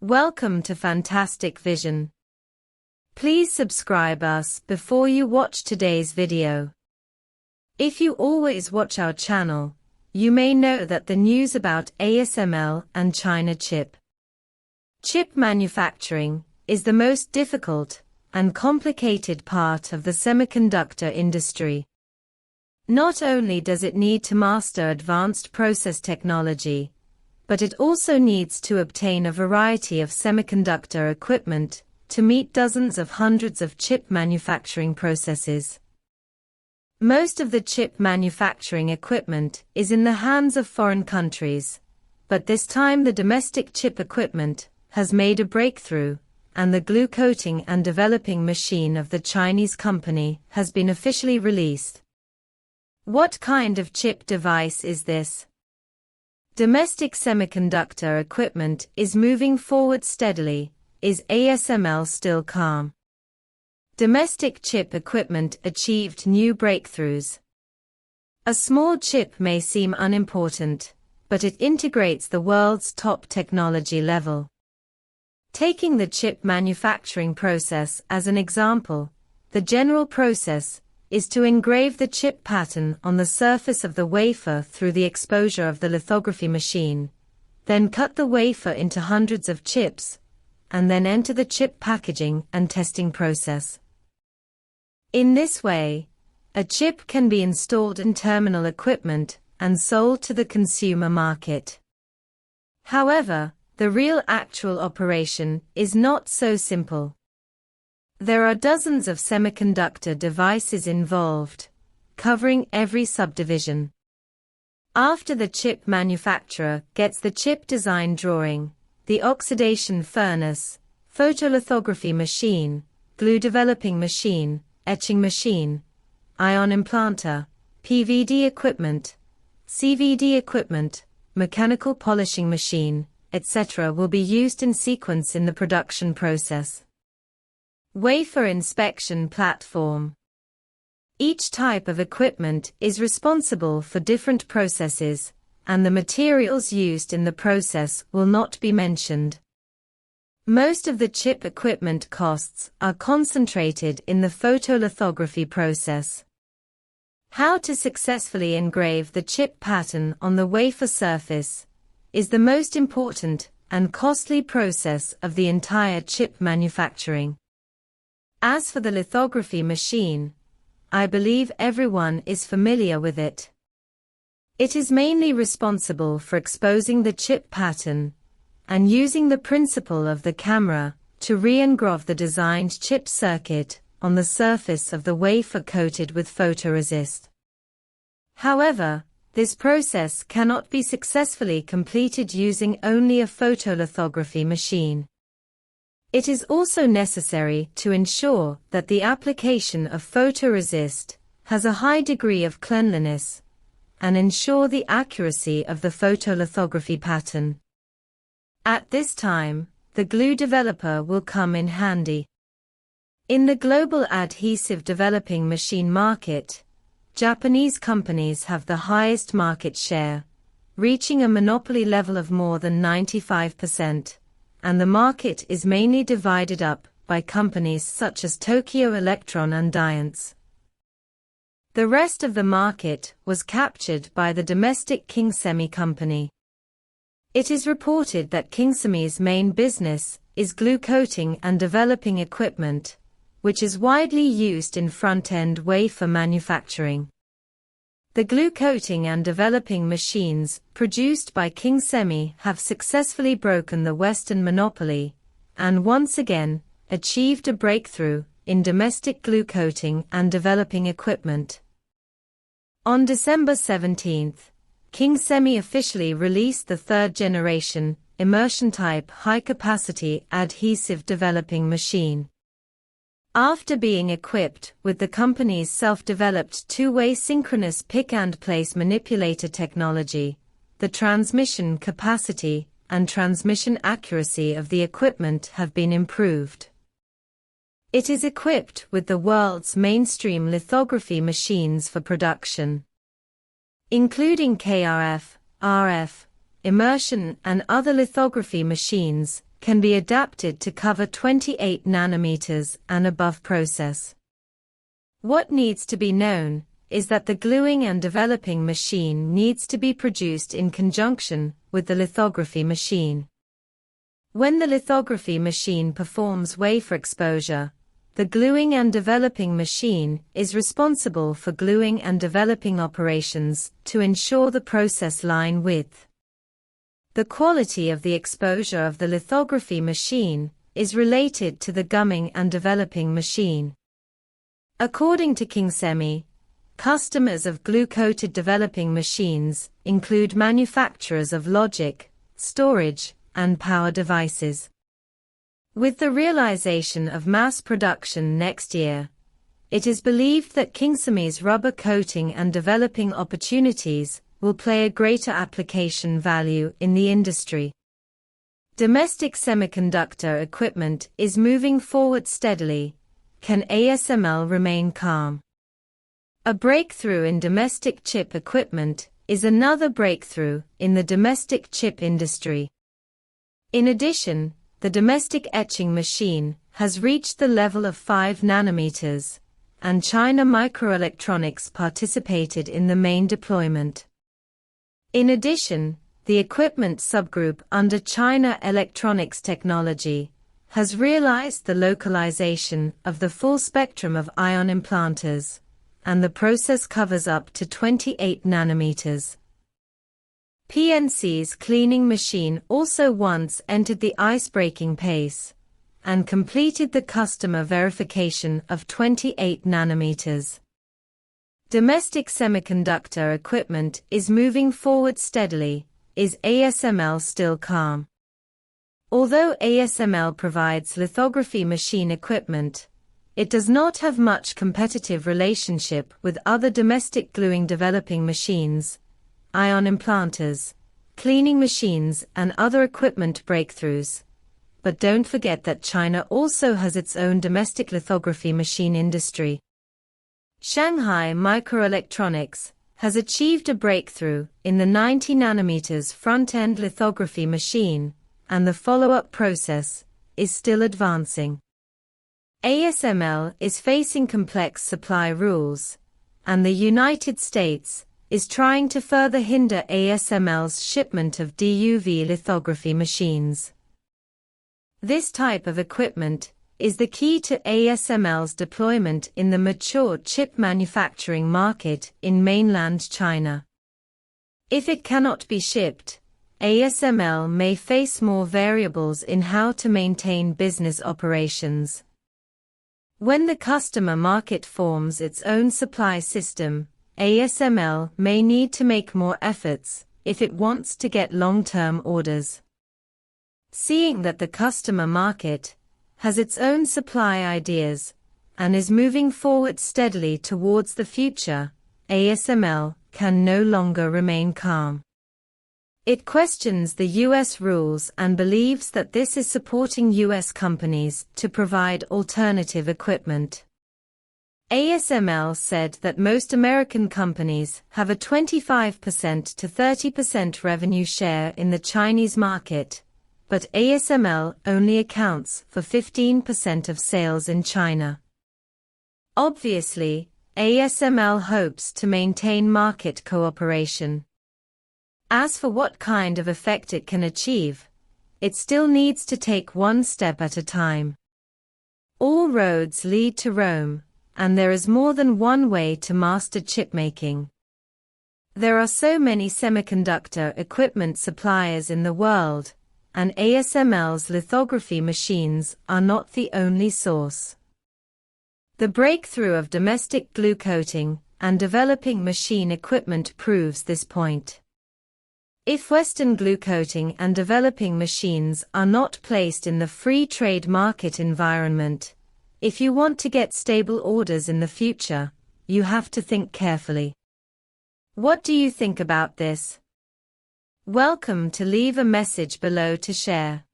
Welcome to Fantastic Vision. Please subscribe us before you watch today's video. If you always watch our channel, you may know that the news about Asml and China chip manufacturing is the most difficult and complicated part of the semiconductor industry. Not only does it need to master advanced process technology, but it also needs to obtain a variety of semiconductor equipment to meet dozens of hundreds of chip manufacturing processes. Most of the chip manufacturing equipment is in the hands of foreign countries, but this time the domestic chip equipment has made a breakthrough, and the glue coating and developing machine of the Chinese company has been officially released. What kind of chip device is this? Domestic semiconductor equipment is moving forward steadily. Is Asml still calm? Domestic chip equipment achieved new breakthroughs. A small chip may seem unimportant, but it integrates the world's top technology level. Taking the chip manufacturing process as an example, the general process is to engrave the chip pattern on the surface of the wafer through the exposure of the lithography machine, then cut the wafer into hundreds of chips, and then enter the chip packaging and testing process. In this way, a chip can be installed in terminal equipment and sold to the consumer market. However, the real actual operation is not so simple. There are dozens of semiconductor devices involved, covering every subdivision. After the chip manufacturer gets the chip design drawing, the oxidation furnace, photolithography machine, glue developing machine, etching machine, ion implanter, PVD equipment, CVD equipment, mechanical polishing machine, etc. will be used in sequence in the production process. Wafer inspection platform. Each type of equipment is responsible for different processes, and the materials used in the process will not be mentioned. Most of the chip equipment costs are concentrated in the photolithography process. How to successfully engrave the chip pattern on the wafer surface is the most important and costly process of the entire chip manufacturing. As for the lithography machine, I believe everyone is familiar with it. It is mainly responsible for exposing the chip pattern and using the principle of the camera to re-engrave the designed chip circuit on the surface of the wafer coated with photoresist. However, this process cannot be successfully completed using only a photolithography machine. It is also necessary to ensure that the application of photoresist has a high degree of cleanliness and ensure the accuracy of the photolithography pattern. At this time, the glue developer will come in handy. In the global adhesive developing machine market, Japanese companies have the highest market share, reaching a monopoly level of more than 95%. And the market is mainly divided up by companies such as Tokyo Electron and Diance. The rest of the market was captured by the domestic Kingsemi company. It is reported that Kingsemi's main business is glue coating and developing equipment, which is widely used in front-end wafer manufacturing. The glue coating and developing machines produced by Kingsemi have successfully broken the Western monopoly and once again achieved a breakthrough in domestic glue coating and developing equipment. On December 17, Kingsemi officially released the third-generation, immersion-type high-capacity adhesive developing machine. After being equipped with the company's self-developed two-way synchronous pick-and-place manipulator technology, the transmission capacity and transmission accuracy of the equipment have been improved. It is equipped with the world's mainstream lithography machines for production, including KrF, RF, immersion and other lithography machines, can be adapted to cover 28 nanometers and above process. What needs to be known is that the gluing and developing machine needs to be produced in conjunction with the lithography machine. When the lithography machine performs wafer exposure, the gluing and developing machine is responsible for gluing and developing operations to ensure the process line width. The quality of the exposure of the lithography machine is related to the gumming and developing machine. According to Kingsemi, customers of glue-coated developing machines include manufacturers of logic, storage, and power devices. With the realization of mass production next year, it is believed that Kingsemi's rubber coating and developing opportunities will play a greater application value in the industry. Domestic semiconductor equipment is moving forward steadily. Can ASML remain calm? A breakthrough in domestic chip equipment is another breakthrough in the domestic chip industry. In addition, the domestic etching machine has reached the level of 5 nanometers, and China Microelectronics participated in the main deployment. In addition, the equipment subgroup under China Electronics Technology has realized the localization of the full spectrum of ion implanters, and the process covers up to 28 nanometers. PNC's cleaning machine also once entered the ice-breaking pace, and completed the customer verification of 28 nanometers. Domestic semiconductor equipment is moving forward steadily. Is ASML still calm? Although ASML provides lithography machine equipment, it does not have much competitive relationship with other domestic gluing developing machines, ion implanters, cleaning machines and other equipment breakthroughs. But don't forget that China also has its own domestic lithography machine industry. Shanghai Microelectronics has achieved a breakthrough in the 90 nanometers front-end lithography machine, and the follow-up process is still advancing. ASML is facing complex supply rules, and the United States is trying to further hinder ASML's shipment of DUV lithography machines. This type of equipment is the key to ASML's deployment in the mature chip manufacturing market in mainland China. If it cannot be shipped, ASML may face more variables in how to maintain business operations. When the customer market forms its own supply system, ASML may need to make more efforts if it wants to get long-term orders. Seeing that the customer market has its own supply ideas and is moving forward steadily towards the future, ASML can no longer remain calm. It questions the US rules and believes that this is supporting US companies to provide alternative equipment. ASML said that most American companies have a 25% to 30% revenue share in the Chinese market, but ASML only accounts for 15% of sales in China. Obviously, ASML hopes to maintain market cooperation. As for what kind of effect it can achieve, it still needs to take one step at a time. All roads lead to Rome, and there is more than one way to master chipmaking. There are so many semiconductor equipment suppliers in the world, and ASML's lithography machines are not the only source. The breakthrough of domestic glue coating and developing machine equipment proves this point. If Western glue coating and developing machines are not placed in the free trade market environment, if you want to get stable orders in the future, you have to think carefully. What do you think about this? Welcome to leave a message below to share.